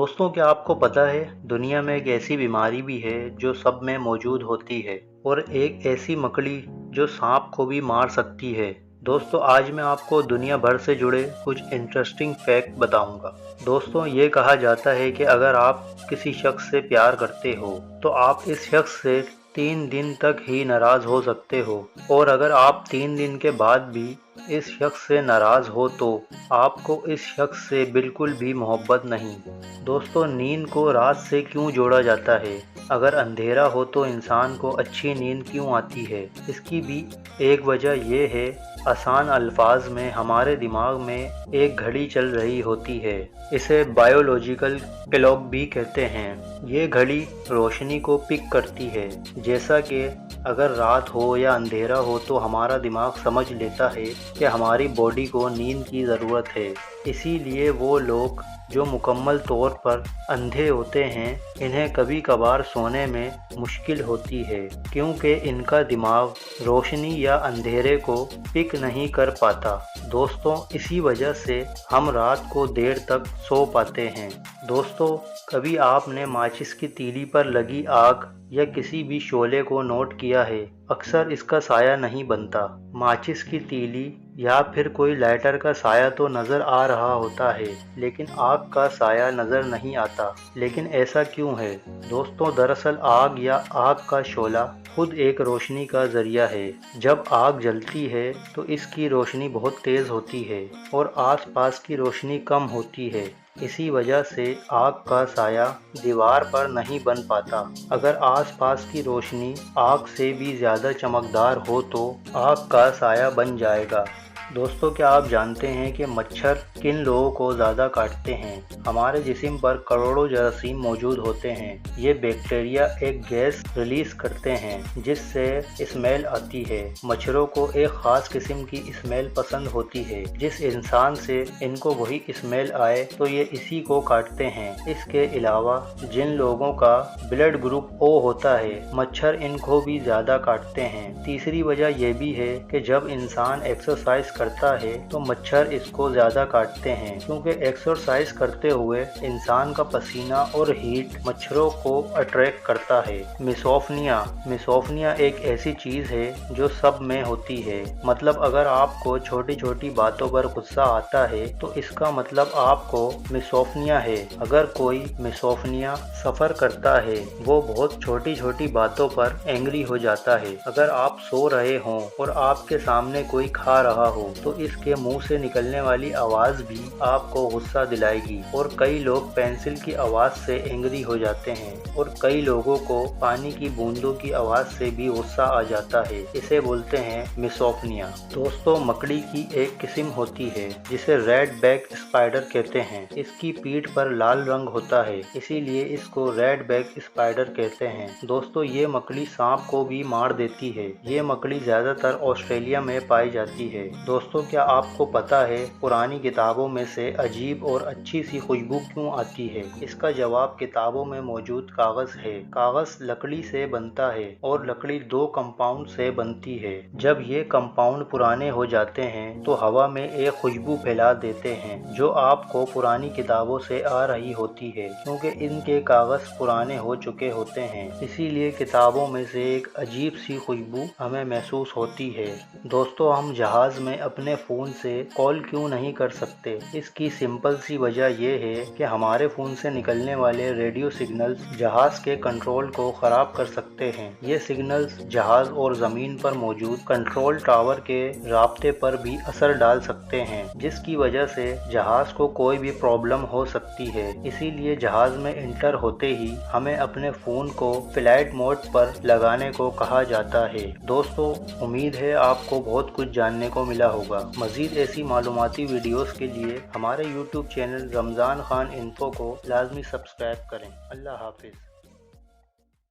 दोस्तों, क्या आपको पता है दुनिया में एक ऐसी बीमारी भी है जो सब में मौजूद होती है और एक ऐसी मकड़ी जो सांप को भी मार सकती है। दोस्तों, आज मैं आपको दुनिया भर से जुड़े कुछ इंटरेस्टिंग फैक्ट बताऊंगा। दोस्तों, ये कहा जाता है कि अगर आप किसी शख्स से प्यार करते हो तो आप इस शख्स से 3 दिन तक ही नाराज हो सकते हो, और अगर आप 3 दिन के बाद भी इस शख्स से नाराज हो तो आपको इस शख्स से बिल्कुल भी मोहब्बत नहीं। दोस्तों, नींद को रात से क्यों जोड़ा जाता है? अगर अंधेरा हो तो इंसान को अच्छी नींद क्यों आती है? इसकी भी एक वजह ये है, आसान अल्फाज में हमारे दिमाग में एक घड़ी चल रही होती है। इसे बायोलॉजिकल क्लॉक भी कहते हैं। ये घड़ी रोशनी को पिक करती है। जैसा कि अगर रात हो या अंधेरा हो तो हमारा दिमाग समझ लेता है कि हमारी बॉडी को नींद की ज़रूरत है। इसीलिए वो लोग जो मुकम्मल तौर पर अंधे होते हैं, इन्हें कभी कभार सोने में मुश्किल होती है, क्योंकि इनका दिमाग रोशनी या अंधेरे को पिक नहीं कर पाता। दोस्तों, इसी वजह से हम रात को देर तक सो पाते हैं। दोस्तों, कभी आपने माचिस की तीली पर लगी आग या किसी भी शोले को नोट किया है? अक्सर इसका साया नहीं बनता। माचिस की तीली या फिर कोई लाइटर का साया तो नज़र आ रहा होता है, लेकिन आग का साया नज़र नहीं आता। लेकिन ऐसा क्यों है? दोस्तों, दरअसल आग या आग का शोला खुद एक रोशनी का जरिया है। जब आग जलती है तो इसकी रोशनी बहुत तेज़ होती है और आसपास की रोशनी कम होती है। इसी वजह से आग का साया दीवार पर नहीं बन पाता। अगर आसपास की रोशनी आग से भी ज़्यादा चमकदार हो तो आग का साया बन जाएगा। दोस्तों, क्या आप जानते हैं कि मच्छर किन लोगों को ज़्यादा काटते हैं? हमारे जिस्म पर करोड़ों जरासीम मौजूद होते हैं। ये बैक्टीरिया एक गैस रिलीज करते हैं जिससे स्मेल आती है। मच्छरों को एक ख़ास किस्म की स्मेल पसंद होती है। जिस इंसान से इनको वही स्मेल आए तो ये इसी को काटते हैं। इसके अलावा जिन लोगों का ब्लड ग्रुप ओ होता है, मच्छर इनको भी ज़्यादा काटते हैं। तीसरी वजह यह भी है कि जब इंसान एक्सरसाइज करता है तो मच्छर इसको ज़्यादा काटते हैं, क्योंकि एक्सरसाइज करते हुए इंसान का पसीना और हीट मच्छरों को अट्रैक्ट करता है। मिसोफनिया एक ऐसी चीज़ है जो सब में होती है। मतलब अगर आपको छोटी छोटी बातों पर गुस्सा आता है तो इसका मतलब आपको मिसोफनिया है। अगर कोई मिसोफनिया सफ़र करता है, वो बहुत छोटी छोटी बातों पर एंग्री हो जाता है। अगर आप सो रहे हों और आपके सामने कोई खा रहा हो तो इसके मुंह से निकलने वाली आवाज़ भी आपको गुस्सा दिलाएगी। और कई लोग पेंसिल की आवाज़ से एंग्री हो जाते हैं, और कई लोगों को पानी की बूंदों की आवाज़ से भी गुस्सा आ जाता है। इसे बोलते हैं मिसोफनिया। दोस्तों, मकड़ी की एक किस्म होती है जिसे रेड बैक स्पाइडर कहते हैं। इसकी पीठ पर लाल रंग होता है, इसीलिए इसको रेड बैक स्पाइडर कहते हैं। दोस्तों, ये मकड़ी सांप को भी मार देती है। ये मकड़ी ज़्यादातर ऑस्ट्रेलिया में पाई जाती है। दोस्तों, क्या आपको पता है पुरानी किताबों में से अजीब और अच्छी सी खुशबू क्यों आती है? इसका जवाब किताबों में मौजूद कागज है। कागज लकड़ी से बनता है और लकड़ी 2 कंपाउंड से बनती है। जब ये कंपाउंड पुराने हो जाते हैं तो हवा में एक खुशबू फैला देते हैं जो आपको पुरानी किताबों से आ रही होती है, क्योंकि इनके कागज पुराने हो चुके होते हैं। इसीलिए किताबों में से एक अजीब सी खुशबू हमें महसूस होती है। दोस्तों, हम जहाज में अपने फ़ोन से कॉल क्यों नहीं कर सकते? इसकी सिंपल सी वजह यह है कि हमारे फ़ोन से निकलने वाले रेडियो सिग्नल्स जहाज़ के कंट्रोल को ख़राब कर सकते हैं। ये सिग्नल्स जहाज़ और ज़मीन पर मौजूद कंट्रोल टावर के राब्ते पर भी असर डाल सकते हैं, जिसकी वजह से जहाज़ को कोई भी प्रॉब्लम हो सकती है। इसीलिए जहाज़ में इंटर होते ही हमें अपने फ़ोन को फ्लाइट मोड पर लगाने को कहा जाता है। दोस्तों, उम्मीद है आपको बहुत कुछ जानने को मिला होगा। मज़ीद ऐसी मालूमाती वीडियोस के लिए हमारे YouTube channel Ramzan Khan info को लाजमी सब्सक्राइब करें। अल्लाह हाफिज़।